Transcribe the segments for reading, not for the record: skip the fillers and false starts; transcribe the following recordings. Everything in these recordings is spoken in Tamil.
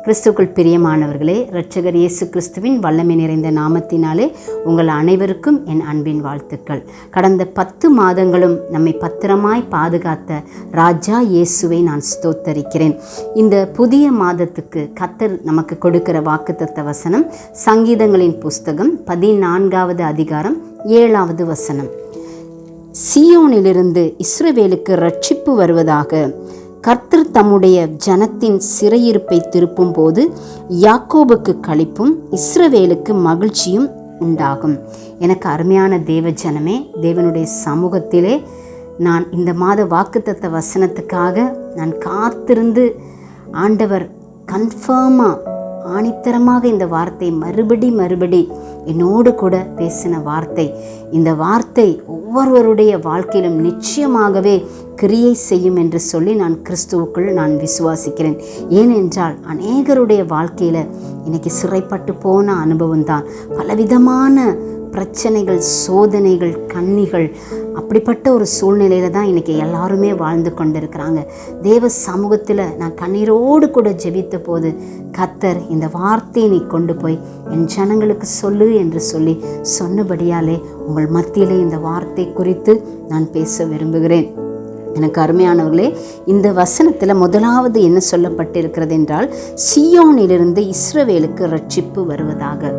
கிறிஸ்துக்குள் பிரியமானவர்களே, இரட்சகர் இயேசு கிறிஸ்துவின் வல்லமை நிறைந்த நாமத்தினாலே உங்கள் அனைவருக்கும் என் அன்பின் வாழ்த்துக்கள். கடந்த 10 மாதங்களும் நம்மை பத்திரமாய் பாதுகாத்த ராஜா இயேசுவை நான் ஸ்தோத்தரிக்கிறேன். இந்த புதிய மாதத்துக்கு கர்த்தர் நமக்கு கொடுக்கிற வாக்குத்தத்த வசனம் சங்கீதங்களின் புஸ்தகம் 14வது அதிகாரம் 7வது வசனம். சீயோனிலிருந்து இஸ்ரவேலுக்கு இரட்சிப்பு வருவதாக. கர்த்தர் தம்முடைய ஜனத்தின் சிறையிருப்பை திருப்பும் போது யாக்கோபுக்கு களிப்பும் இஸ்ரவேலுக்கு மகிழ்ச்சியும் உண்டாகும். எனக்கு அருமையான தேவ ஜனமே, தேவனுடைய சமூகத்திலே நான் இந்த மாத வாக்குத்தத்த வசனத்துக்காக நான் காத்திருந்து ஆண்டவர் கன்ஃபார்மாக ஆணித்தரமாக இந்த வார்த்தை மறுபடி என்னோடு கூட பேசின வார்த்தை. இந்த வார்த்தை ஒவ்வொருவருடைய வாழ்க்கையிலும் நிச்சயமாகவே கிரியை செய்யும் என்று சொல்லி நான் கிறிஸ்துவுக்குள் நான் விசுவாசிக்கிறேன். ஏனென்றால் அநேகருடைய வாழ்க்கையில் இன்னைக்கு சிறைப்பட்டு போன அனுபவம் தான். பலவிதமான பிரச்சனைகள், சோதனைகள், கண்ணிகள், அப்படிப்பட்ட ஒரு சூழ்நிலையில் தான் இன்றைக்கி எல்லாருமே வாழ்ந்து கொண்டிருக்கிறாங்க. தேவ சமூகத்தில் நான் கண்ணீரோடு கூட ஜெபித்த போது கர்த்தர் இந்த வார்த்தையை நீ கொண்டு போய் என் ஜனங்களுக்கு சொல்லு என்று சொல்லி சொன்னபடியாலே உங்கள் மத்தியிலே இந்த வார்த்தை குறித்து நான் பேச விரும்புகிறேன். எனக்கு அருமையானவர்களே, இந்த வசனத்தில் முதலாவது என்ன சொல்லப்பட்டிருக்கிறது என்றால், சீயோனிலிருந்து இஸ்ரவேலுக்கு இரட்சிப்பு வருவதாக.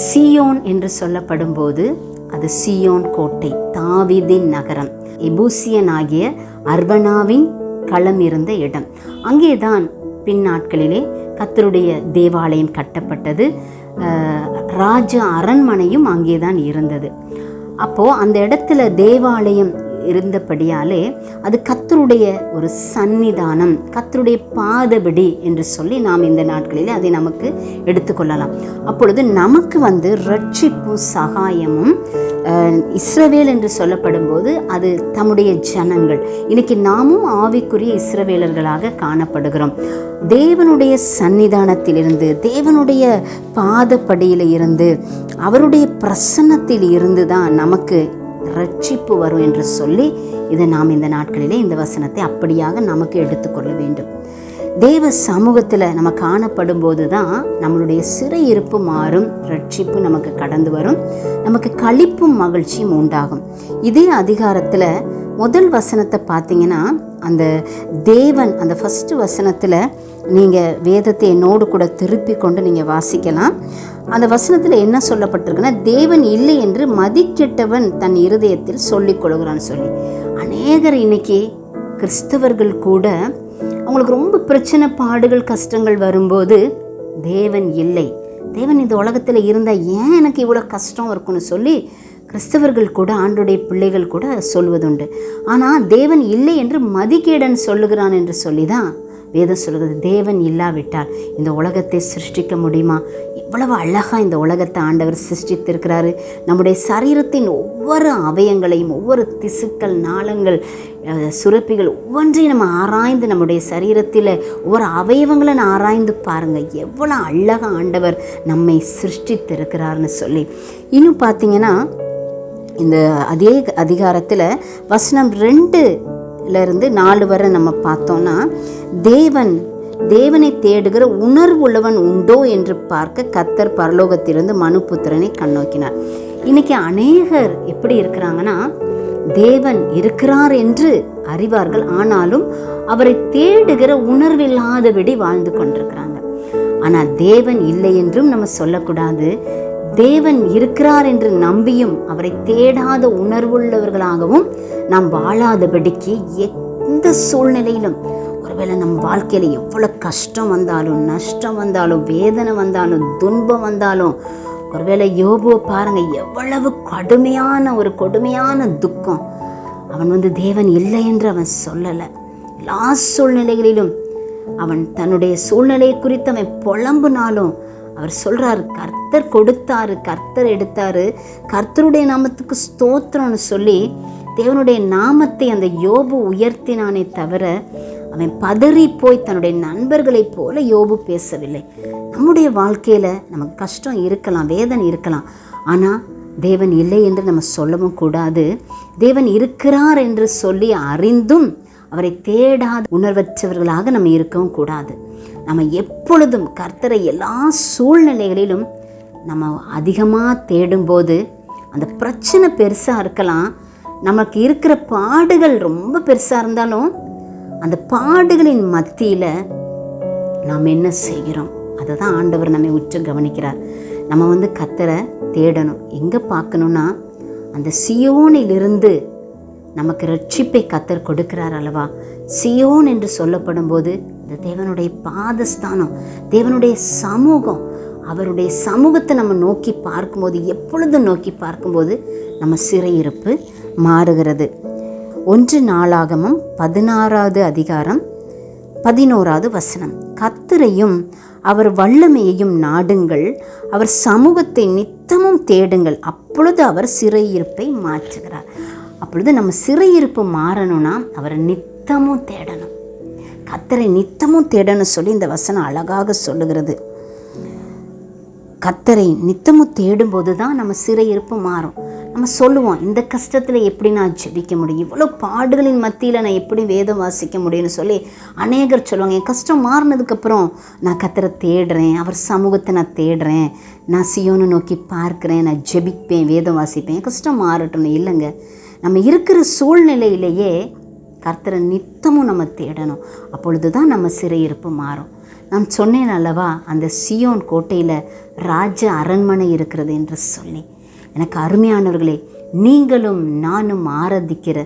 சீயோன் என்று சொல்லப்படும் போது அது சீயோன் கோட்டை, தாவீதின் நகரம், எபூசியனாகிய அர்வனாவின் களம் இருந்த இடம். அங்கேதான் பின் நாட்களிலே கர்த்தருடைய தேவாலயம் கட்டப்பட்டது. ராஜ அரண்மனையும் அங்கேதான் இருந்தது. அப்போது அந்த இடத்துல தேவாலயம் இருந்தபடியாலே அது கர்த்தருடைய ஒரு சந்நிதானம், கர்த்தருடைய பாதபடி என்று சொல்லி நாம் இந்த நாட்களில் அதை நமக்கு எடுத்துக்கொள்ளலாம். அப்பொழுது நமக்கு இரட்சிப்பும் சகாயமும் இஸ்ரவேல் என்று சொல்லப்படும் போது அது தம்முடைய ஜனங்கள். இன்னைக்கு நாமும் ஆவிக்குரிய இஸ்ரவேலர்களாக காணப்படுகிறோம். தேவனுடைய சந்நிதானத்திலிருந்து, தேவனுடைய பாதப்படியில் இருந்து, அவருடைய பிரசன்னத்தில் இருந்து தான் நமக்கு ரட்சிப்பு வரும் என்று சொல்லி இதை நாம் இந்த நாட்களிலே இந்த வசனத்தை அப்படியாக நமக்கு எடுத்துக்கொள்ள வேண்டும். தேவ சமூகத்தில் நம்ம காணப்படும் போது தான் நம்மளுடைய சிறையிருப்பு மாறும், ரட்சிப்பு நமக்கு கடந்து வரும், நமக்கு களிப்பும் மகிழ்ச்சியும் உண்டாகும். இதே அதிகாரத்தில் முதல் வசனத்தை பார்த்தீங்கன்னா, அந்த தேவன், அந்த ஃபஸ்ட்டு வசனத்தில் நீங்கள் வேதத்தை என்னோடு கூட திருப்பி கொண்டு நீங்கள் வாசிக்கலாம். அந்த வசனத்தில் என்ன சொல்லப்பட்டிருக்குன்னா, தேவன் இல்லை என்று மதிக்கெட்டவன் தன் இருதயத்தில் சொல்லிக் கொள்கிறான்னு சொல்லி. அநேகர் இன்னைக்கு கிறிஸ்தவர்கள் கூட அவங்களுக்கு ரொம்ப பிரச்சனை, பாடுகள், கஷ்டங்கள் வரும்போது தேவன் இல்லை, தேவன் இந்த உலகத்தில் இருந்தால் ஏன் எனக்கு இவ்வளோ கஷ்டம் இருக்குன்னு சொல்லி கிறிஸ்தவர்கள் கூட, ஆண்டுடைய பிள்ளைகள் கூட சொல்வதுண்டு. ஆனால் தேவன் இல்லை என்று மதிகேடன் சொல்லுகிறான் என்று சொல்லி தான் வேதம் சொல்கிறது. தேவன் இல்லாவிட்டால் இந்த உலகத்தை சிருஷ்டிக்க முடியுமா? எவ்வளவு அழகாக இந்த உலகத்தை ஆண்டவர் சிருஷ்டித்திருக்கிறாரு. நம்முடைய சரீரத்தின் ஒவ்வொரு அவயங்களையும், ஒவ்வொரு திசுக்கள், நாளங்கள், சுரப்பிகள் ஒவ்வொன்றையும் நம்ம ஆராய்ந்து, நம்முடைய சரீரத்தில் ஒவ்வொரு அவயவங்களை ஆராய்ந்து பாருங்கள், எவ்வளோ அழகாக ஆண்டவர் நம்மை சிருஷ்டித்திருக்கிறார்னு சொல்லி. இன்னும் பார்த்தீங்கன்னா, இந்த அதே அதிகாரத்தில் வசனம் 2-4 வரை நம்ம பார்த்தோம்னா, தேவனை தேடுகிற உணர்வு உள்ளவன் உண்டோ என்று பார்க்க கர்த்தர் பரலோகத்திலிருந்து மனுபுத்திரனை கண்ணோக்கினார். இன்னைக்கு அநேகர் எப்படி இருக்கிறாங்கன்னா, தேவன் இருக்கிறார் என்று அறிவார்கள், ஆனாலும் அவரை தேடுகிற உணர்வில்லாதபடி வாழ்ந்து கொண்டிருக்கிறாங்க. ஆனால் தேவன் இல்லை என்றும் நம்ம சொல்லக்கூடாது. தேவன் இருக்கிறார் என்று நம்பியும் அவரை தேடாத உணர்வுள்ளவர்களாகவும் நாம் வாழாதபடிக்கு எந்த சூழ்நிலையிலும், ஒருவேளை நம் வாழ்க்கையில் எவ்வளோ கஷ்டம் வந்தாலும், நஷ்டம் வந்தாலும், வேதனை வந்தாலும், துன்பம் வந்தாலும், ஒருவேளை யோபுவை பாருங்கள், எவ்வளவு கொடுமையான துக்கம். அவன் தேவன் இல்லை என்று அவன் சொல்லலை. எல்லா சூழ்நிலைகளிலும் அவன் தன்னுடைய சூழ்நிலையை குறித்து அவன் புலம்புனாலும் அவர் சொல்கிறார், கர்த்தர் கொடுத்தாரு, கர்த்தர் எடுத்தாரு, கர்த்தருடைய நாமத்துக்கு ஸ்தோத்திரம்னு சொல்லி தேவனுடைய நாமத்தை அந்த யோபு உயர்த்தினானே தவிர அவன் பதறி போய் தன்னுடைய நண்பர்களைப் போல யோபு பேசவில்லை. நம்முடைய வாழ்க்கையில் நமக்கு கஷ்டம் இருக்கலாம், வேதனை இருக்கலாம், ஆனால் தேவன் இல்லை என்று நம்ம சொல்லவும் கூடாது. தேவன் இருக்கிறார் என்று சொல்லி அறிந்தும் அவரை தேடாத உணர்வற்றவர்களாக நம்ம இருக்கவும் கூடாது. நம்ம எப்பொழுதும் கர்த்தரை எல்லா சூழ்நிலைகளிலும் நம்ம அதிகமாக தேடும்போது, அந்த பிரச்சனை பெருசாக இருக்கலாம், நமக்கு இருக்கிற பாடுகள் ரொம்ப பெருசாக இருந்தாலும் அந்த பாடுகளின் மத்தியில் நாம் என்ன செய்கிறோம் அதை தான் ஆண்டவர் நம்மை உற்று கவனிக்கிறார். நம்ம கர்த்தரை தேடணும். எங்கே பார்க்கணுன்னா, அந்த சியோனிலிருந்து நமக்கு ரட்சிப்பை கர்த்தர் கொடுக்கிறார் அல்லவா. சியோன் என்று சொல்லப்படும் போது இந்த தேவனுடைய பாதஸ்தானம், தேவனுடைய சமூகம், அவருடைய சமூகத்தை நம்ம நோக்கி பார்க்கும்போது, எப்பொழுதும் நோக்கி பார்க்கும்போது நம்ம சிறையிருப்பு மாறுகிறது. 1 நாளாகமம் 16வது அதிகாரம் 11வது வசனம். கர்த்தரையும் அவர் வல்லமையையும் நாடுங்கள், அவர் சமூகத்தை நித்தமும் தேடுங்கள், அப்பொழுது அவர் சிறையிருப்பை மாற்றுகிறார். அப்பொழுது நம்ம சிறையிருப்பு மாறணும்னா அவரை நித்தமும் தேடணும், கர்த்தரை நித்தமும் தேடணும் சொல்லி இந்த வசனம் அழகாக சொல்லுகிறது. கர்த்தரை நித்தமும் தேடும்போது தான் நம்ம சிறையிருப்பு மாறும். நம்ம சொல்லுவோம், இந்த கஷ்டத்தில் எப்படி நான் ஜெபிக்க முடியும், இவ்வளோ பாடுகளின் மத்தியில் நான் எப்படி வேதம் வாசிக்க முடியும்னு சொல்லி அநேகர் சொல்லுவாங்க. என் கஷ்டம் மாறினதுக்கப்புறம் நான் கர்த்தரை தேடுறேன், அவர் சமூகத்தை நான் தேடுறேன், நான் சியோனை நோக்கி பார்க்குறேன், நான் ஜெபிப்பேன், வேதம் வாசிப்பேன், என் கஷ்டம் மாறட்டும்னு. இல்லைங்க, நம்ம இருக்கிற சூழ்நிலையிலேயே கர்த்தரை நித்தமும் நம்ம தேடணும். அப்பொழுது தான் நம்ம சிறையிருப்பு மாறும். நான் சொன்னேன் அல்லவா, அந்த சியோன் கோட்டையில் ராஜ அரண்மனை இருக்கிறது என்று சொல்லி. எனக்கு அருமையானவர்களே, நீங்களும் நானும் ஆராதிக்கிற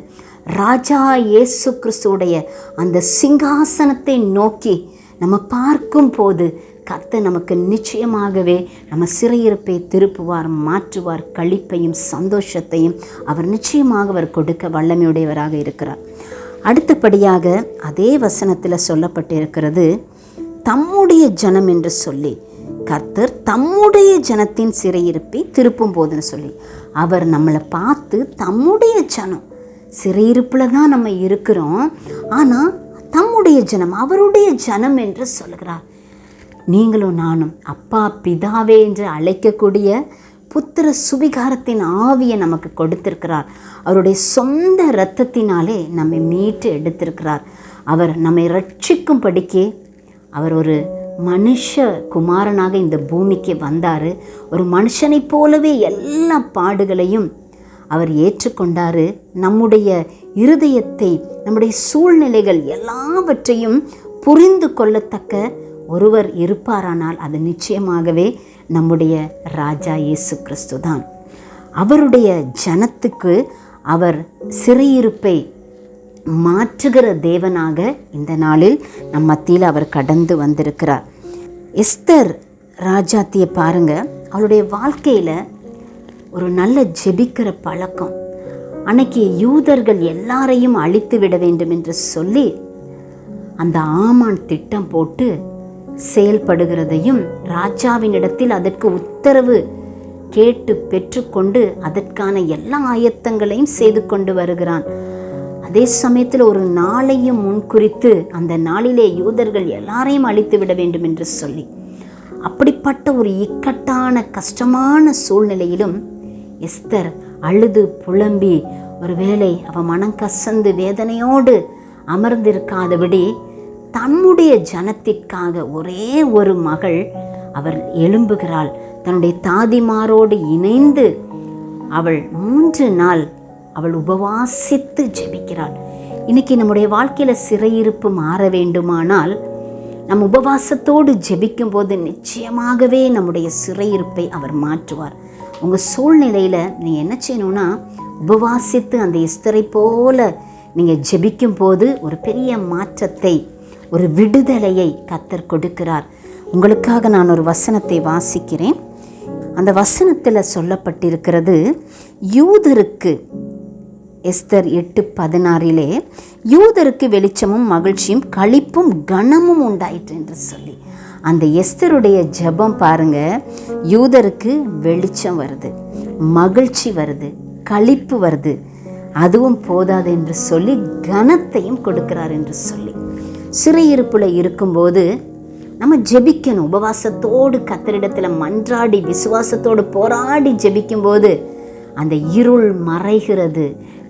ராஜா இயேசு கிறிஸ்துவுடைய அந்த சிங்காசனத்தை நோக்கி நம்ம பார்க்கும் போது கர்த்தர் நமக்கு நிச்சயமாகவே நம்ம சிறையிருப்பை திருப்புவார், மாற்றுவார். களிப்பையும் சந்தோஷத்தையும் அவர் நிச்சயமாக அவர் கொடுக்க வல்லமையுடையவராக இருக்கிறார். அடுத்தபடியாக அதே வசனத்தில் சொல்லப்பட்டிருக்கிறது, தம்முடைய ஜனம் என்று சொல்லி கர்த்தர் தம்முடைய ஜனத்தின் சிறையிருப்பை திருப்பும் போதுன்னு சொல்லி. அவர் நம்மளை பார்த்து தம்முடைய ஜனம், சிறையிருப்பில் தான் நம்ம இருக்கிறோம், ஆனால் தம்முடைய ஜனம், அவருடைய ஜனம் என்று சொல்கிறார். நீங்களும் நானும் அப்பா பிதாவே என்று அழைக்கக்கூடிய புத்திர சுவிகாரத்தின் ஆவியை நமக்கு கொடுத்திருக்கிறார். அவருடைய சொந்த இரத்தத்தினாலே நம்மை மீட்டு எடுத்திருக்கிறார். அவர் நம்மை ரட்சிக்கும்படிக்கு அவர் ஒரு மனுஷ குமாரனாக இந்த பூமிக்கு வந்தார். ஒரு மனுஷனைப் போலவே எல்லா பாடுகளையும் அவர் ஏற்றுக்கொண்டார். நம்முடைய இருதயத்தை, நம்முடைய சூழ்நிலைகள் எல்லாவற்றையும் புரிந்து கொள்ளத்தக்க ஒருவர் இருப்பாரானால் அது நிச்சயமாகவே நம்முடைய ராஜா இயேசு கிறிஸ்து தான். அவருடைய ஜனத்துக்கு அவர் சிறையிருப்பை மாற்றுகிற தேவனாக இந்த நாளில் நம் மத்தியில் அவர் கடந்து வந்திருக்கிறார். எஸ்தர் ராஜாத்தியை பாருங்க, அவளுடைய வாழ்க்கையில் ஒரு நல்ல ஜெபிக்கிற பழக்கம். அன்னைக்கு யூதர்கள் எல்லாரையும் அழித்து விட வேண்டும் என்று சொல்லி அந்த ஆமான் திட்டம் போட்டு செயல்படுகிறதையும், ராஜாவினிடத்தில் அதற்கு உத்தரவு கேட்டு பெற்றுக்கொண்டு அதற்கான எல்லா ஆயத்தங்களையும் செய்து கொண்டு வருகிறான். அதே சமயத்தில் ஒரு நாளையும் முன்குறித்து அந்த நாளிலே யூதர்கள் எல்லாரையும் அழித்து விட வேண்டும் என்று சொல்லி, அப்படிப்பட்ட ஒரு இக்கட்டான கஷ்டமான சூழ்நிலையிலும் எஸ்தர் அழுது புலம்பி, ஒருவேளை அவ மனம் கசந்து வேதனையோடு அமர்ந்திருக்காதபடி தன்னுடைய ஜனத்திற்காக ஒரே ஒரு மகள் அவள் எழும்புகிறாள். தன்னுடைய தாதிமாரோடு இணைந்து அவள் 3 நாள் அவள் உபவாசித்து ஜெபிக்கிறாள். இன்னைக்கு நம்முடைய வாழ்க்கையில் சிறையிருப்பு மாற வேண்டுமானால் நம் உபவாசத்தோடு ஜெபிக்கும் போது நிச்சயமாகவே நம்முடைய சிறையிருப்பை அவர் மாற்றுவார். உங்கள் சூழ்நிலையில் நீங்கள் என்ன செய்யணும்னா, உபவாசித்து அந்த எஸ்தரை போல நீங்கள் ஜெபிக்கும் போது ஒரு பெரிய மாற்றத்தை, ஒரு விடுதலையை கர்த்தர் கொடுக்கிறார். உங்களுக்காக நான் ஒரு வசனத்தை வாசிக்கிறேன். அந்த வசனத்தில் சொல்லப்பட்டிருக்கிறது, யூதருக்கு, எஸ்தர் 8:16 யூதருக்கு வெளிச்சமும் மகிழ்ச்சியும் களிப்பும் கனமும் உண்டாயிற்று என்று சொல்லி. அந்த எஸ்தருடைய ஜெபம் பாருங்க, யூதருக்கு வெளிச்சம் வருது, மகிழ்ச்சி வருது, களிப்பு வருது, அதுவும் போதாது என்று சொல்லி கனத்தையும் கொடுக்கிறார் என்று சொல்லி. சிறையிருப்பில் இருக்கும்போது நம்ம ஜெபிக்கணும். உபவாசத்தோடு கர்த்தரிடத்தில் மன்றாடி விசுவாசத்தோடு போராடி ஜெபிக்கும்போது அந்த இருள் மறைகிறது,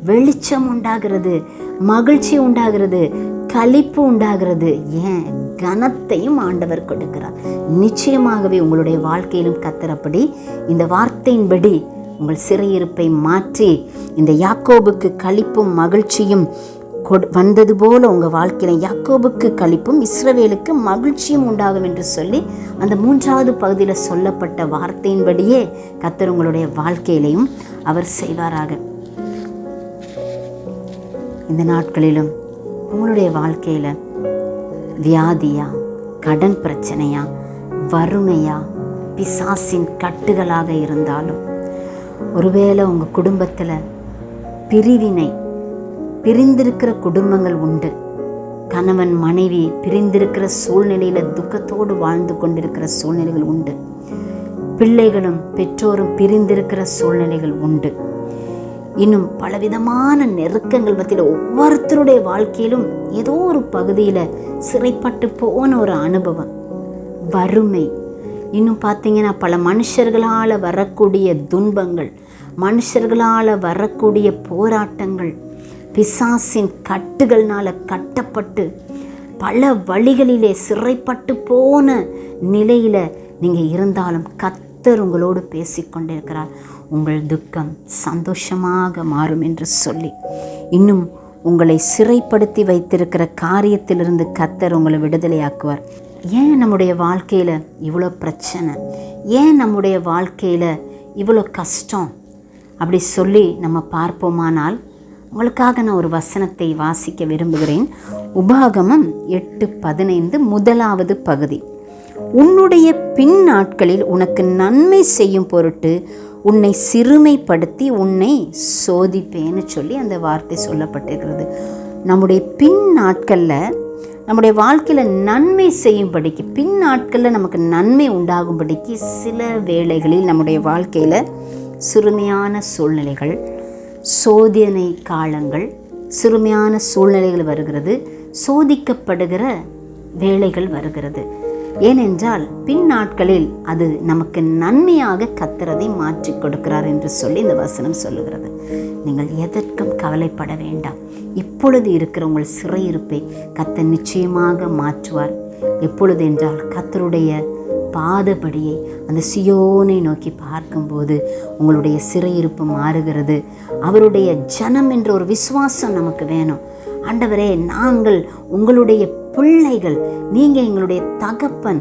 வெளிச்சம் உண்டாகிறது, மகிழ்ச்சி உண்டாகிறது, களிப்பு உண்டாகிறது. ஏன்? கனத்தையும் ஆண்டவர் கொடுக்கிறார். நிச்சயமாகவே உங்களுடைய வாழ்க்கையிலும் கர்த்தர் அப்படி இந்த வார்த்தையின்படி உங்கள் சிறையிருப்பை மாற்றி இந்த யாக்கோபுக்கு களிப்பும் மகிழ்ச்சியும் வந்தது போல உங்கள் வாழ்க்கையில் யாக்கோபுக்கு களிப்பும் இஸ்ரவேலுக்கு மகிழ்ச்சியும் உண்டாகும் என்று சொல்லி அந்த 3வது பகுதியில் சொல்லப்பட்ட வார்த்தையின்படியே கர்த்தர் உங்களுடைய வாழ்க்கையிலையும் அவர் செய்வாராக. இந்த நாட்களிலும் உங்களுடைய வாழ்க்கையில் வியாதியா, கடன் பிரச்சனையா, வறுமையா, பிசாசின் கட்டுகளாக இருந்தாலும், ஒருவேளை உங்கள் குடும்பத்தில் பிரிந்திருக்கிற குடும்பங்கள் உண்டு. கணவன் மனைவி பிரிந்திருக்கிற சூழ்நிலையில் துக்கத்தோடு வாழ்ந்து கொண்டிருக்கிற சூழ்நிலைகள் உண்டு. பிள்ளைகளும் பெற்றோரும் பிரிந்திருக்கிற சூழ்நிலைகள் உண்டு. இன்னும் பலவிதமான நெருக்கங்கள் மத்தியில் ஒவ்வொருத்தருடைய வாழ்க்கையிலும் ஏதோ ஒரு பகுதியில் சிறைப்பட்டு போன ஒரு அனுபவம், வறுமை, இன்னும் பார்த்தீங்கன்னா பல மனுஷர்களால் வரக்கூடிய துன்பங்கள், மனுஷர்களால் வரக்கூடிய போராட்டங்கள், பிசாசின் கட்டுகள்னால கட்டப்பட்டு பல வழிகளிலே சிறைப்பட்டு போன நிலையில் நீங்கள் இருந்தாலும் கர்த்தர் உங்களோடு பேசிக்கொண்டிருக்கிறார். உங்கள் துக்கம் சந்தோஷமாக மாறும் என்று சொல்லி, இன்னும் உங்களை சிறைப்படுத்தி வைத்திருக்கிற காரியத்திலிருந்து கர்த்தர் உங்களை விடுதலையாக்குவார். ஏன் நம்முடைய வாழ்க்கையில் இவ்வளோ பிரச்சனை, ஏன் நம்முடைய வாழ்க்கையில் இவ்வளோ கஷ்டம் அப்படி சொல்லி நம்ம பார்ப்போமானால், உங்களுக்காக நான் ஒரு வசனத்தை வாசிக்க விரும்புகிறேன். உபாகமம் 8:15 1வது பகுதி. உன்னுடைய பின் நாட்களில் உனக்கு நன்மை செய்யும் பொருட்டு உன்னை சிறுமைப்படுத்தி உன்னை சோதிப்பேன்னு சொல்லி அந்த வார்த்தை சொல்லப்பட்டிருக்கிறது. நம்முடைய பின் நாட்களில் நம்முடைய வாழ்க்கையில் நன்மை செய்யும்படிக்கு, பின் நாட்களில் நமக்கு நன்மை உண்டாகும்படிக்கு சில வேளைகளில் நம்முடைய வாழ்க்கையில் சிறுமையான சூழ்நிலைகள், சோதனை காலங்கள், சிறுமையான சூழ்நிலைகள் வருகிறது, சோதிக்கப்படுகிற வேளைகள் வருகிறது. ஏனென்றால் பின் நாட்களில் அது நமக்கு நன்மையாக கர்த்தரை மாற்றி கொடுக்கிறார் என்று சொல்லி இந்த வசனம் சொல்லுகிறது. நீங்கள் எதற்கும் கவலைப்பட வேண்டாம். இப்பொழுது இருக்கிற உங்கள் சிறையிருப்பை கர்த்தர் நிச்சயமாக மாற்றுவார். எப்பொழுது என்றால் கர்த்தருடைய பாதபடியை அந்த சியோனை நோக்கி பார்க்கும்போது உங்களுடைய சிறையிருப்பு மாறுகிறது. அவருடைய ஜனம் என்ற ஒரு விசுவாசம் நமக்கு வேணும். ஆண்டவரே, நாங்கள் உங்களுடைய பிள்ளைகள், நீங்கள் எங்களுடைய தகப்பன்,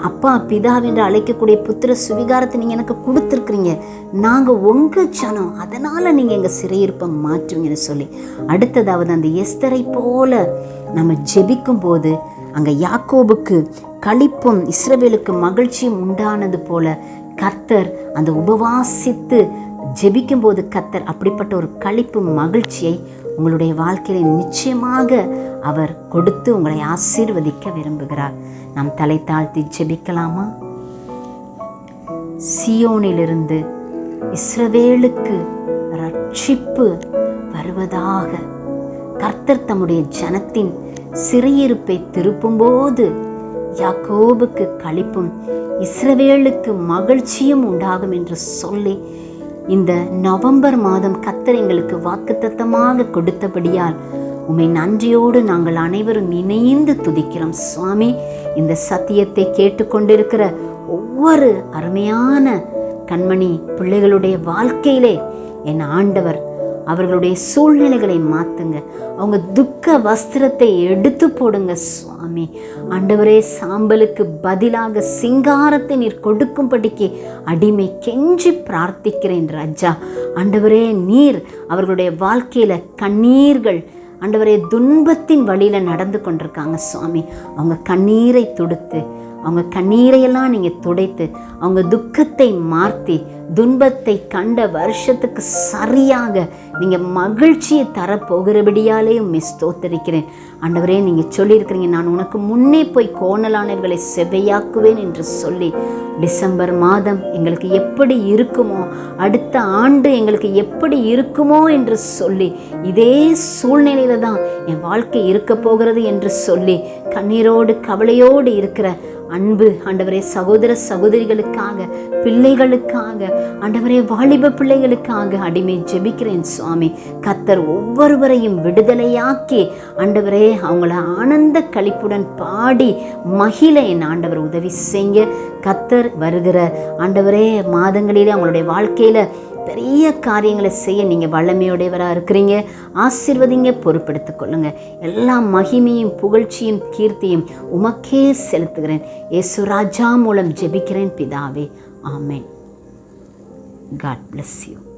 அப்பா பிதா என்று அழைக்கக்கூடிய புத்திர சுவிகாரத்தை நீங்கள் எனக்கு கொடுத்துருக்குறீங்க, நாங்கள் உங்கள் ஜனம், அதனால் நீங்கள் எங்கள் சிறையிருப்பை மாற்றுவீங்கன்னு சொல்லி, அடுத்ததாவது அந்த எஸ்தரை போல நம்ம ஜெபிக்கும் போது அங்கே யாக்கோபுக்கு களிப்பும் இஸ்ரவேலுக்கு மகிழ்ச்சியும் உண்டானது போல கர்த்தர் அந்த உபவாசித்து ஜெபிக்கும் போது கர்த்தர் அப்படிப்பட்ட ஒரு களிப்பு மகிழ்ச்சியை உங்களுடைய வாழ்க்கையில நிச்சயமாக அவர் கொடுத்து உங்களை ஆசீர்வதிக்க விரும்புகிறார். நாம் தலை தாழ்த்தி ஜெபிக்கலாமா? சியோனிலிருந்து இஸ்ரவேலுக்கு ரட்சிப்பு வருவதாக. கர்த்தர் தம்முடைய ஜனத்தின் சிறையிருப்பை திருப்பும்போது யாக்கோபுக்கு களிப்பும் இஸ்ரவேலுக்கு மகிழ்ச்சியும் உண்டாகும் என்று சொல்லி, இந்த நவம்பர் மாதம் கர்த்தர் எங்களுக்கு வாக்குத்தத்தமாக கொடுத்தபடியால் உம்மை நன்றியோடு நாங்கள் அனைவரும் இணைந்து துதிக்கிறோம். சுவாமி, இந்த சத்தியத்தை கேட்டுக்கொண்டிருக்கிற ஒவ்வொரு அருமையான கண்மணி பிள்ளைகளுடைய வாழ்க்கையிலே என் ஆண்டவர் அவர்களுடைய சூழ்நிலைகளை மாற்றுங்க. அவங்க துக்க வஸ்திரத்தை எடுத்து போடுங்க சுவாமி. ஆண்டவரே, சாம்பலுக்கு பதிலாக சிங்காரத்தை நீர் கொடுக்கும்படிக்கு அடிமை கெஞ்சி பிரார்த்திக்கிறேன் ராஜா. ஆண்டவரே, நீர் அவர்களுடைய வாழ்க்கையில் கண்ணீர்கள், ஆண்டவரே, துன்பத்தின் வழியில் நடந்து கொண்டிருக்காங்க சுவாமி. அவங்க கண்ணீரை துடுத்து, அவங்க கண்ணீரையெல்லாம் நீங்கள் துடைத்து, அவங்க துக்கத்தை மாற்றி, துன்பத்தை கண்ட வருஷத்துக்கு சரியாக நீங்கள் மகிழ்ச்சியை தரப்போகிறபடியாலே உம்மை ஸ்தோத்தரிக்கிறேன். ஆண்டவரே, நீங்கள் சொல்லியிருக்கிறீங்க, நான் உனக்கு முன்னே போய் கோணலானவர்களை செவ்வையாக்குவேன் என்று சொல்லி, டிசம்பர் மாதம் எங்களுக்கு எப்படி இருக்குமோ, அடுத்த ஆண்டு எங்களுக்கு எப்படி இருக்குமோ என்று சொல்லி, இதே சூழ்நிலையில தான் என் வாழ்க்கை இருக்க போகிறது என்று சொல்லி கண்ணீரோடு கவலையோடு இருக்கிற அன்பு ஆண்டவரே சகோதர சகோதரிகளுக்காக, பிள்ளைகளுக்காக, ஆண்டவரே வாலிப பிள்ளைகளுக்காக அடிமை ஜெபிக்கிறேன் சுவாமி. கர்த்தர் ஒவ்வொருவரையும் விடுதலையாக்கி ஆண்டவரே அவங்கள ஆனந்த களிப்புடன் பாடி மகிழ என் ஆண்டவர் உதவி செய்ய. கர்த்தர் வருகிற ஆண்டவரே மாதங்களிலே அவங்களுடைய வாழ்க்கையில் பெரிய காரியங்களை செய்ய நீங்கள் வல்லமையுடையவராக இருக்கிறீங்க. ஆசீர்வதிங்க, பொறுப்பெடுத்துக் கொள்ளுங்க. எல்லா மகிமையும் புகழ்ச்சியும் கீர்த்தியும் உமக்கே செலுத்துகிறேன். இயேசு ராஜா மூலம் ஜெபிக்கிறேன் பிதாவே, ஆமென். God bless you.